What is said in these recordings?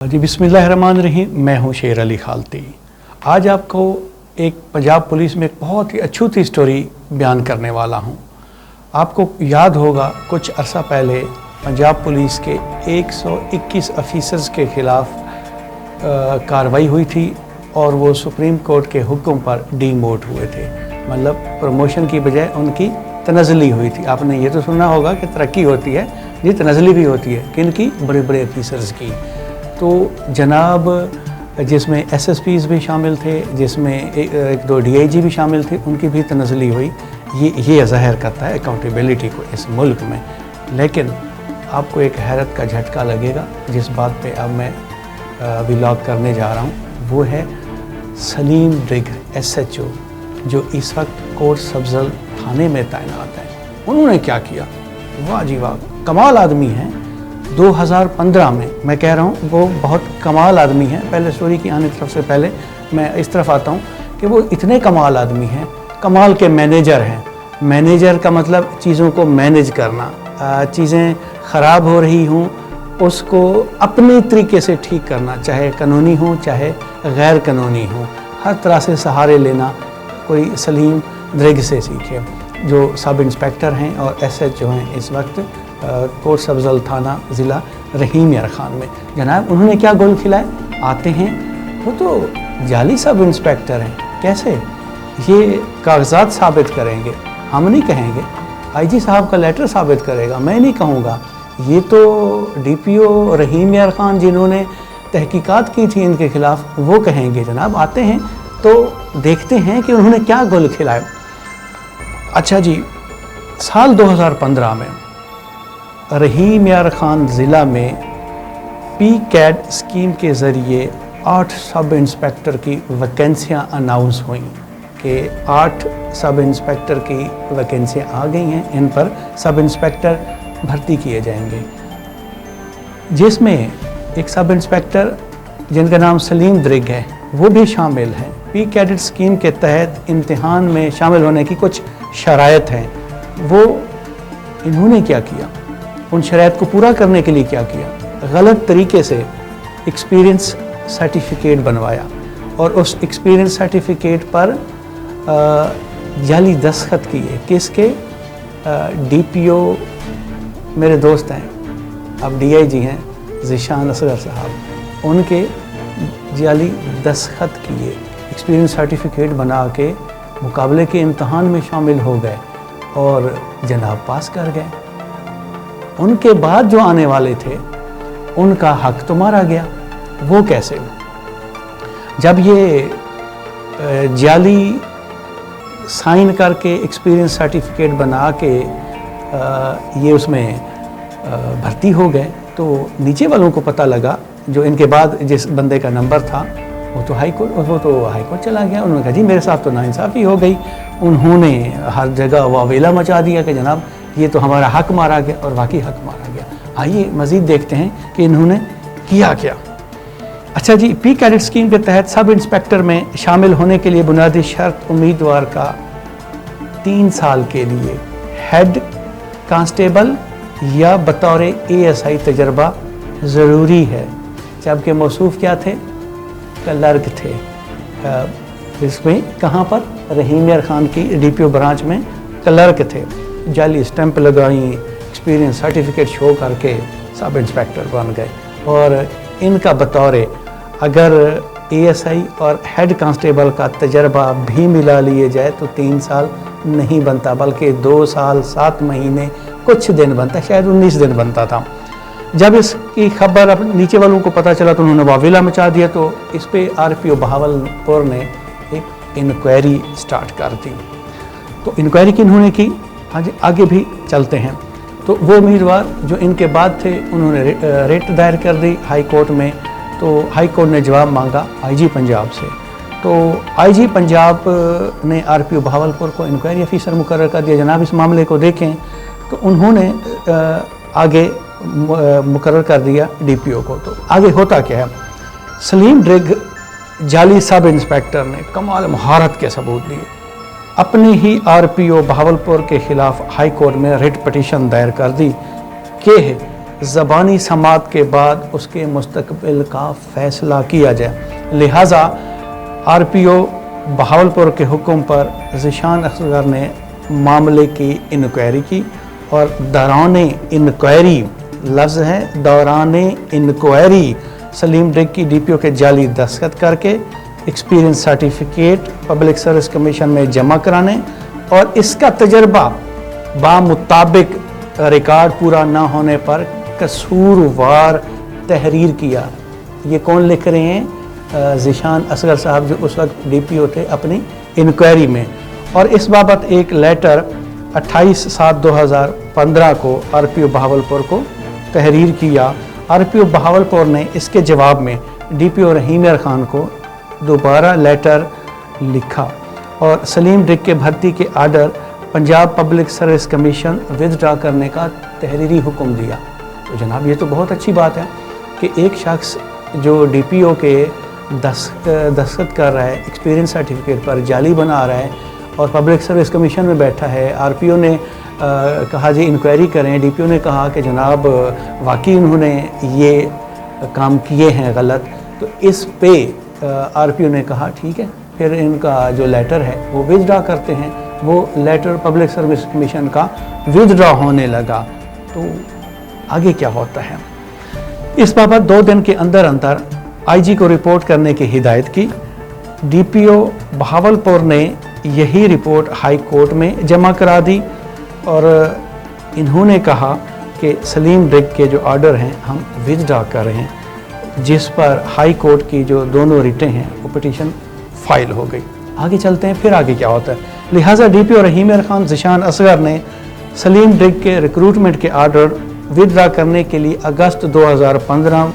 जी बिस्मिल्लाहिर्रहमानिर्रहीम। मैं हूं शेर अली खालती। आज आपको एक पंजाब पुलिस में एक बहुत ही अछूती स्टोरी बयान करने वाला हूं। आपको याद होगा कुछ अरसा पहले पंजाब पुलिस के 121 ऑफिसर्स के ख़िलाफ़ कार्रवाई हुई थी और वो सुप्रीम कोर्ट के हुक्म पर डीमोट हुए थे। मतलब प्रमोशन की बजाय उनकी तनज़ली हुई थी। आपने ये तो सुना होगा कि तरक्की होती है, ये तनज़ली भी होती है। किनकी? बड़े बड़े ऑफिसर्स की। तो जनाब जिसमें एसएसपीज़ भी शामिल थे, जिसमें एक दो डीआईजी भी शामिल थे, उनकी भी तनज़ली हुई। ये ज़ाहिर करता है अकाउंटेबिलिटी को इस मुल्क में। लेकिन आपको एक हैरत का झटका लगेगा जिस बात पे अब मैं व्लॉग करने जा रहा हूँ। वो है सलीम ड्रिग SHO, जो इस वक्त कोट सब्ज़ल थाने में तैनात है। उन्होंने क्या किया? वाह जी वाह, कमाल आदमी हैं। 2015 में मैं कह रहा हूँ वो बहुत कमाल आदमी है। पहले स्टोरी की आने तरफ से पहले मैं इस तरफ आता हूँ कि वो इतने कमाल आदमी हैं, कमाल के मैनेजर हैं। मैनेजर का मतलब चीज़ों को मैनेज करना, चीज़ें ख़राब हो रही हों उसको अपने तरीके से ठीक करना, चाहे कानूनी हो चाहे गैर कानूनी हो, हर तरह से सहारे लेना। कोई सलीम ड्रिग से सीखे, जो सब इंस्पेक्टर हैं और SHO हैं इस वक्त कोट सब्ज़ल थाना ज़िला रहीम यार खान में। जनाब उन्होंने क्या गोल खिलाए? आते हैं वो तो जाली सब इंस्पेक्टर हैं। कैसे? ये कागजात साबित करेंगे, हम नहीं कहेंगे। IG साहब का लेटर साबित करेगा, मैं नहीं कहूँगा। ये तो DPO रहीम यार खान जिन्होंने तहकीकात की थी इनके ख़िलाफ़, वो कहेंगे। जनाब आते हैं तो देखते हैं कि उन्होंने क्या गोल खिलाए। अच्छा जी, साल 2015 में रहीम यार खान ज़िला में PCAD स्कीम के ज़रिए 8 सब इंस्पेक्टर की वैकेंसियाँ अनाउंस हुई कि 8 सब इंस्पेक्टर की वैकेंसियाँ आ गई हैं, इन पर सब इंस्पेक्टर भर्ती किए जाएंगे। जिसमें एक सब इंस्पेक्टर जिनका नाम सलीम ड्रिग है वो भी शामिल है। PCAD स्कीम के तहत इम्तिहान में शामिल होने की कुछ शराइत हैं। वो इन्होंने क्या किया? उन शराइत को पूरा करने के लिए क्या किया? गलत तरीके से एक्सपीरियंस सर्टिफिकेट बनवाया और उस एक्सपीरियंस सर्टिफिकेट पर जाली दस्तखत किए। किसके? DPO मेरे दोस्त हैं, अब DIG हैं ज़ीशान असगर साहब, उनके जाली दस्तखत किए, एक्सपीरियंस सर्टिफिकेट बना के मुकाबले के इम्तहान में शामिल हो गए और जनाब पास कर गए। उनके बाद जो आने वाले थे उनका हक तो मारा गया। वो कैसे? जब ये जाली साइन करके एक्सपीरियंस सर्टिफिकेट बना के ये उसमें भर्ती हो गए तो नीचे वालों को पता लगा, जो इनके बाद जिस बंदे का नंबर था वो तो हाई कोर्ट चला गया। उन्होंने कहा जी मेरे साथ तो नाइंसाफ़ी हो गई। उन्होंने हर जगह वावेला मचा दिया कि जनाब ये तो हमारा हक मारा गया, और वाकई हक मारा गया। आइए मज़ीद देखते हैं कि इन्होंने किया क्या। अच्छा जी, PCAD स्कीम के तहत सब इंस्पेक्टर में शामिल होने के लिए बुनियादी शर्त उम्मीदवार का 3 साल के लिए हेड कांस्टेबल या बतौर ASI तजर्बा ज़रूरी है। जबकि मौसूफ क्या थे? क्लर्क थे। इसमें कहाँ पर? रहीम यार खान की DPO ब्रांच में क्लर्क थे। जाली स्टैंप लगाई, एक्सपीरियंस सर्टिफिकेट शो करके सब इंस्पेक्टर बन गए। और इनका बतौर अगर ASI और हेड कांस्टेबल का तजर्बा भी मिला लिए जाए तो 3 साल नहीं बनता, बल्कि 2 साल 7 महीने कुछ दिन बनता, शायद 19 दिन बनता था। जब इसकी खबर अब नीचे वालों को पता चला तो उन्होंने वावेला मचा दिया। तो इस पे RPO बहावलपुर ने एक इंक्वायरी स्टार्ट कर दी। तो इंक्वायरी की इन्होंने की। हाँ जी, आगे भी चलते हैं। तो वो उम्मीदवार जो इनके बाद थे उन्होंने रेट दायर कर दी हाई कोर्ट में। तो हाई कोर्ट ने जवाब मांगा IG पंजाब से। तो IG पंजाब ने RPO बहावलपुर को इंक्वायरी ऑफिसर मुकर्रर कर दिया, जनाब इस मामले को देखें। तो उन्होंने आगे मुकर्रर कर दिया DPO को। तो आगे होता क्या है? सलीम ड्रिग जाली सब इंस्पेक्टर ने कमाल महारत के सबूत दिए। अपने ही RPO बहावलपुर के ख़िलाफ़ हाई कोर्ट में रिट पटिशन दायर कर दी कि ज़बानी समात के बाद उसके मुस्तकबिल का फ़ैसला किया जाए। लिहाजा RPO बहावलपुर के हुक्म पर ज़ीशान असगर ने मामले की इंक्वायरी की और दौरान इंक्वायरी लफ्ज़ है, दौरान इंक्वायरी सलीम डिग की DPO के जाली दस्तखत करके experience certificate public service commission में जमा कराने और इसका तजर्बा बामुताबिक रिकॉर्ड पूरा ना होने पर कसूरवार तहरीर किया। ये कौन लिख रहे हैं? ज़ीशान असगर साहब, जो उस वक्त DPO थे अपनी इंक्वायरी में। और इस बाबत एक लेटर 28/7/2015 को RPO बहावलपुर को तहरीर किया। RPO बहावलपुर ने इसके जवाब में DPO रहीम यार खान को दोबारा लेटर लिखा और सलीम डिग के भर्ती के order Punjab public service commission withdraw करने का तहरीरी हुक्म दिया। तो जनाब, ये तो बहुत अच्छी बात है कि एक शख्स जो DPO के दस्तखत कर रहा है, एक्सपीरियंस सर्टिफिकेट पर जाली बना रहा है और पब्लिक सर्विस कमीशन में बैठा है। RPO ने कहा जी इंक्वायरी करें, DPO ने कहा कि जनाब वाकई उन्होंने ये काम किए हैं गलत, तो इस पे RPO ने कहा ठीक है, फिर इनका जो लेटर है वो विदड्रा करते हैं। वो लेटर पब्लिक सर्विस कमीशन का विदड्रा होने लगा। तो आगे क्या होता है, इस बाबत 2 दिन के अंदर अंदर IG को रिपोर्ट करने की हिदायत की। DPO बहावलपुर ने यही रिपोर्ट हाई कोर्ट में जमा करा दी और इन्होंने कहा कि सलीम डिग के जो ऑर्डर हैं हम विदड्रा कर रहे हैं, जिस पर हाई कोर्ट की जो दोनों रिटें हैं वो पिटीशन फाइल हो गई। आगे चलते हैं, फिर आगे क्या होता है। लिहाजा DPO रहीम यार खान ज़ीशान असगर ने सलीम डिग के रिक्रूटमेंट के ऑर्डर विदड्रा करने के लिए अगस्त 2015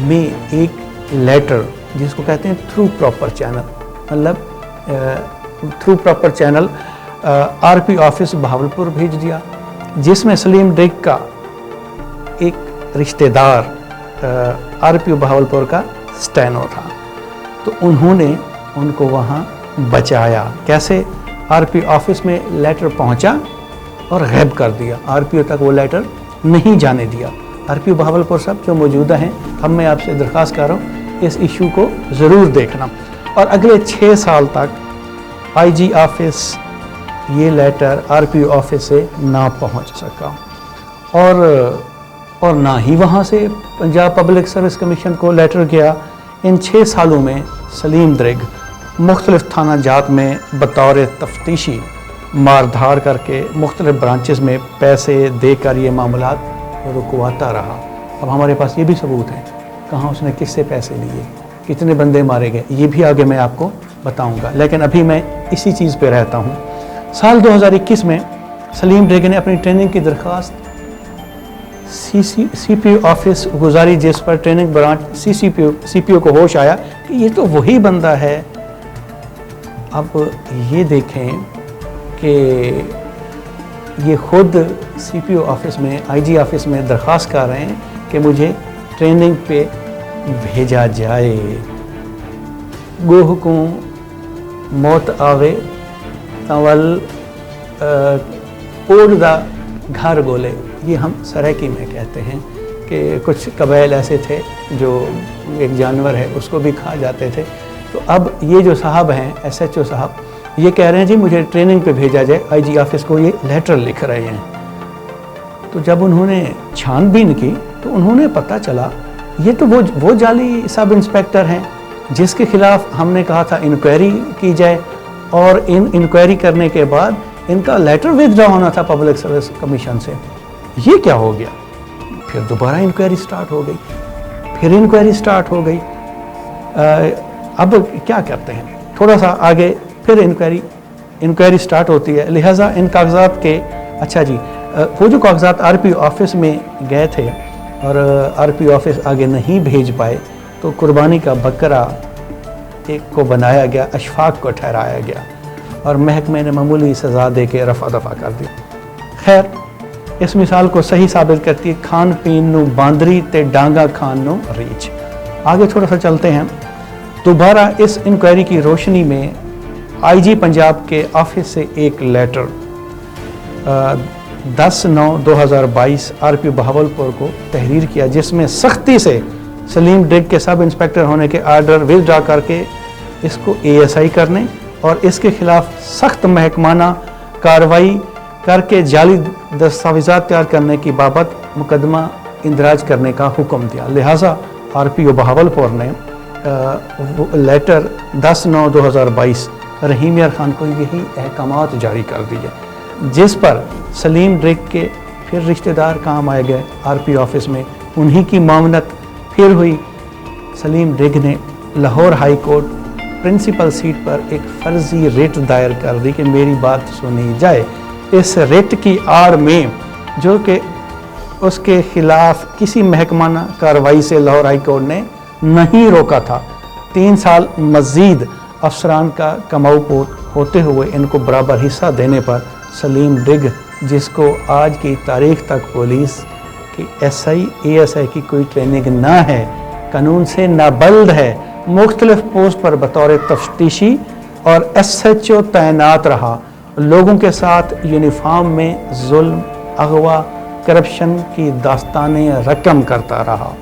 में एक लेटर, जिसको कहते हैं थ्रू प्रॉपर चैनल, मतलब through proper channel RP office Bahawalpur भेज दिया, जिसमें सलीम डिग का एक रिश्तेदार RPO बहावलपुर का स्टेनो था। तो उन्होंने उनको वहाँ बचाया। कैसे? RP ऑफिस में लेटर पहुँचा और गायब कर दिया, RPO तक वो लेटर नहीं जाने दिया। RPO बहावलपुर साहब जो मौजूदा हैं, अब मैं आपसे दरख्वास्त कर रहा हूँ इस इशू को ज़रूर देखना। और अगले 6 साल तक IG ऑफिस ये लेटर RPO ऑफिस से ना पहुँच सका और ना ही वहाँ से पंजाब पब्लिक सर्विस कमीशन को लेटर गया। इन 6 सालों में सलीम डिग मुख्तलिफ थाना जात में बतौर तफ्तीशी मारधार करके मुख्तलिफ ब्रांचेस में पैसे देकर ये मामलात रुकवाता रहा। अब हमारे पास ये भी सबूत है कहाँ उसने किससे पैसे लिए, कितने बंदे मारे गए, ये भी आगे मैं आपको बताऊंगा। लेकिन अभी मैं इसी चीज़ पे रहता हूँ। साल 2021 में सलीम डिग ने अपनी ट्रेनिंग की दरख्वास्त CPO ऑफिस गुजारी, जिस पर ट्रेनिंग ब्रांच CPO को होश आया कि ये तो वही बंदा है। अब ये देखें कि ये खुद CPO ऑफिस में, IG ऑफिस में दरख्वास्त कर रहे हैं कि मुझे ट्रेनिंग पे भेजा जाए। गो हुकुम मौत आवे तवल ओढ़ दा घर बोले, ये हम सराइकी में कहते हैं कि कुछ कबाइल ऐसे थे जो एक जानवर है उसको भी खा जाते थे। तो अब ये जो साहब हैं, SHO साहब, ये कह रहे हैं जी मुझे ट्रेनिंग पे भेजा जाए, IG ऑफिस को ये लेटर लिख रहे हैं। तो जब उन्होंने छानबीन की तो उन्होंने पता चला ये तो वो जाली सब इंस्पेक्टर हैं जिसके खिलाफ हमने कहा था इंक्वायरी की जाए, और इन इंक्वायरी करने के बाद इनका लेटर विदड्रा होना था पब्लिक सर्विस कमीशन से। ये क्या हो गया? फिर दोबारा इंक्वायरी स्टार्ट हो गई, फिर इंक्वायरी स्टार्ट हो गई। अब क्या करते हैं, थोड़ा सा आगे फिर इंक्वायरी स्टार्ट होती है। लिहाजा इन कागजात के, अच्छा जी, वो जो कागजात RP ऑफिस में गए थे और RP ऑफिस आगे नहीं भेज पाए तो कुर्बानी का बकरा एक को बनाया गया, अशफाक को ठहराया गया और महकमे ने मामूली सज़ा दे के रफ़ा दफ़ा कर दी। खैर, इस मिसाल को सही साबित करती है खान पीन नू बांदरी ते डांगा खान नू रीच। आगे थोड़ा सा चलते हैं। दोबारा इस इंक्वायरी की रोशनी में IG पंजाब के ऑफिस से एक लेटर 10/9/2022 RPO बहावलपुर को तहरीर किया, जिसमें सख्ती से सलीम ड्रिग के सब इंस्पेक्टर होने के आर्डर विथड्रॉ करके इसको ASI करने और इसके खिलाफ सख्त महकमाना कार्रवाई करके जाली दस्तावेज़ात तैयार करने की बाबत मुकदमा इंदराज करने का हुक्म दिया। लिहाजा RPO बहावलपुर ने लेटर 10/9/2022 रहीम यार खान को यही अहकामात जारी कर दिए, जिस पर सलीम ड्रिग के फिर रिश्तेदार काम आए गए RPO ऑफिस में। उन्हीं की मामलत फिर हुई। सलीम ड्रिग ने Lahore high court principal seat पर एक फर्जी रिट दायर कर दी कि मेरी बात सुनी जाए। इस रिट की आड़ में जो कि उसके खिलाफ किसी महकमाना कार्रवाई से लाहौर हाई कोर्ट ने नहीं रोका था। 3 साल मज़ीद अफसरान का कमाऊ पोत होते हुए इनको बराबर हिस्सा देने पर सलीम ड्रिग, जिसको आज की तारीख तक पुलिस की SI ASI की कोई ट्रेनिंग ना है, कानून से नाबल्द है, मुख्तलिफ पोस्ट पर बतौर तफ्तीशी और SHO तैनात रहा, लोगों के साथ यूनिफॉर्म में जुल्म, अगवा, करप्शन की दास्तानें रकम करता रहा।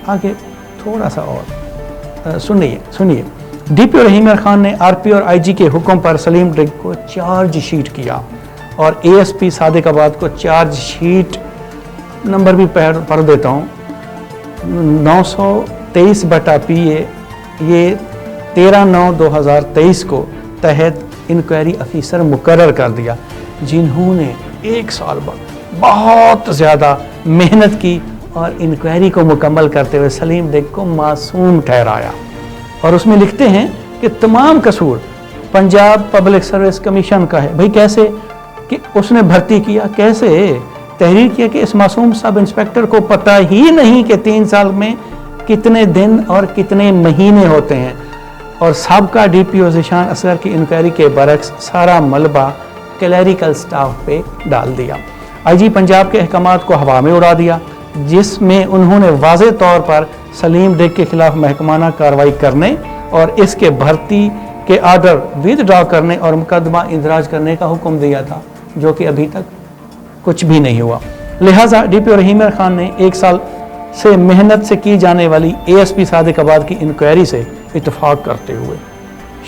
आगे थोड़ा सा और सुनिए। DPO रहीम यार खान ने RPO और IG के हुक्म पर सलीम ड्रिग को चार्ज शीट किया और ASP सादिकाबाद को चार्ज शीट नंबर भी पढ़ देता हूँ, 923/PA ये 13/9/2023 को तहत इंक्वायरी अफीसर मुकर्रर कर दिया, जिन्होंने 1 साल बाद बहुत ज़्यादा मेहनत की और इंक्वायरी को मुकम्मल करते हुए सलीम ड्रिग को मासूम ठहराया। और उसमें लिखते हैं कि तमाम कसूर पंजाब पब्लिक सर्विस कमीशन का है। भाई कैसे कि उसने भर्ती किया, कैसे तहरीर किया कि इस मासूम सब इंस्पेक्टर को पता ही नहीं कि 3 साल में कितने दिन और कितने महीने होते हैं। और साबका DPO ज़ीशान असगर की इंक्वायरी के बरक्स सारा मलबा क्लैरिकल स्टाफ पे डाल दिया। IG पंजाब के अहकामात को हवा में उड़ा दिया, जिसमें उन्होंने वाज़े तौर पर सलीम ड्रिग के खिलाफ महकमाना कार्रवाई करने और इसके भर्ती के आर्डर विथड्रॉ करने और मुकदमा इंदराज करने का हुक्म दिया था, जो कि अभी तक कुछ भी नहीं हुआ। लिहाजा DPO रहीम यार खान ने 1 साल से मेहनत से की जाने वाली ASP सादिकाबाद की इंक्वायरी से इत्तफाक करते हुए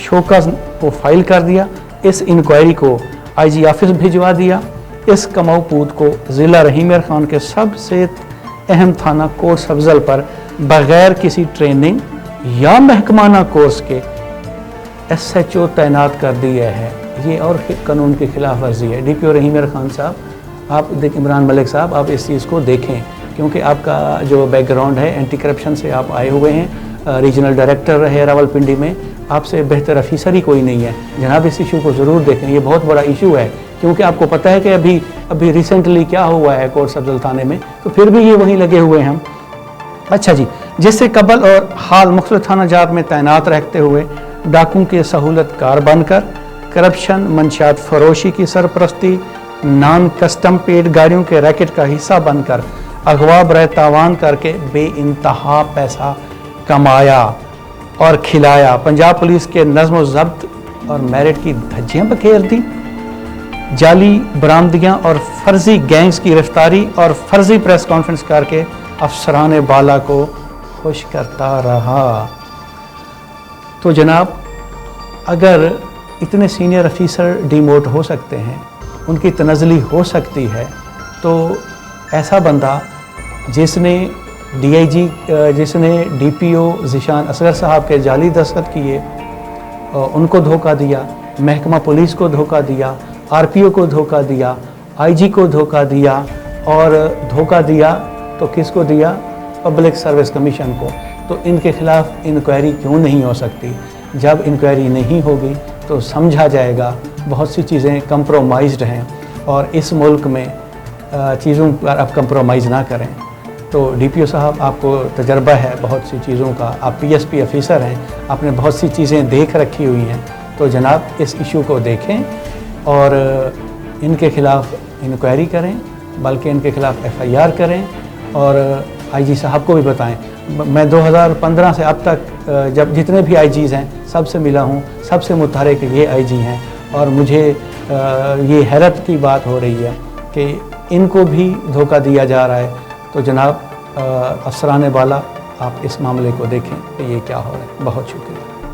शोकस को फाइल कर दिया। इस इंक्वायरी को IG ऑफिस भिजवा दिया। इस कमाऊ पूत को ज़िला रहीम यार खान के सबसे अहम थाना कोर्स अफजल पर बगैर किसी ट्रेनिंग या महकमाना कोर्स के SHO तैनात कर दिया है। ये और कानून की खिलाफ वर्जी है। DPO रहीम यार खान साहब, आप इमरान मलिक साहब, आप इस चीज़ को देखें, क्योंकि आपका जो बैकग्राउंड है एंटी करप्शन से आप आए हुए हैं, रीजनल डायरेक्टर रहे रावलपिंडी में, आपसे बेहतर अफीसर ही कोई नहीं है। जनाब इस इशू को ज़रूर देखें, ये बहुत बड़ा इशू है, क्योंकि आपको पता है कि अभी रिसेंटली क्या हुआ है कोर्स अफजल थाने में, तो फिर भी ये वहीं लगे हुए हैं। अच्छा जी, जिससे कबल और हाल मुख्तलिफ थाना जात में तैनात रहते हुए डाकू के सहूलतकार बनकर करप्शन, मंशियात फरोशी की सरपरस्ती, नॉन कस्टम पेड गाड़ियों के रैकेट का हिस्सा बनकर अगवा बरए तावान करके बेइंतहा पैसा कमाया और खिलाया, पंजाब पुलिस के नज़्म व ज़ब्त और मेरिट की धज्जियाँ बखेर दी, जाली बरामदियाँ और फर्जी गैंग्स की गिरफ्तारी और फर्जी प्रेस कॉन्फ्रेंस करके अफसरान बाला को खुश करता रहा। तो जनाब, अगर इतने सीनियर अफीसर डिमोट हो सकते हैं, उनकी तनज़ली हो सकती है, तो ऐसा बंदा जिसने DIG, जिसने DPO ज़ीशान असगर साहब के जाली दस्तखत किए, उनको धोखा दिया, महकमा पुलिस को धोखा दिया, RPO को धोखा दिया, IG को धोखा दिया, और धोखा दिया तो किसको दिया? पब्लिक सर्विस कमीशन को। तो इनके खिलाफ इंक्वायरी क्यों नहीं हो सकती? जब इंक्वायरी नहीं होगी तो समझा जाएगा बहुत सी चीज़ें कंप्रोमाइज्ड हैं, और इस मुल्क में चीज़ों पर आप कंप्रोमाइज़ ना करें। तो DPO साहब, आपको तजर्बा है बहुत सी चीज़ों का, आप PSP ऑफिसर हैं, आपने बहुत सी चीज़ें देख रखी हुई हैं, तो जनाब इस इशू को देखें और इनके ख़िलाफ़ इंक्वायरी करें, बल्कि इनके ख़िलाफ़ FIR करें और IG साहब को भी बताएं। मैं 2015 से अब तक जब जितने भी IGs हैं सबसे मिला हूँ, सबसे मुतहरिक ये IG हैं, और मुझे ये हैरत की बात हो रही है کہ ان کو بھی دھوکہ دیا جا رہا ہے، تو جناب افسران بالا آپ اس معاملے کو دیکھیں کہ یہ کیا ہو رہا ہے۔ بہت شکریہ۔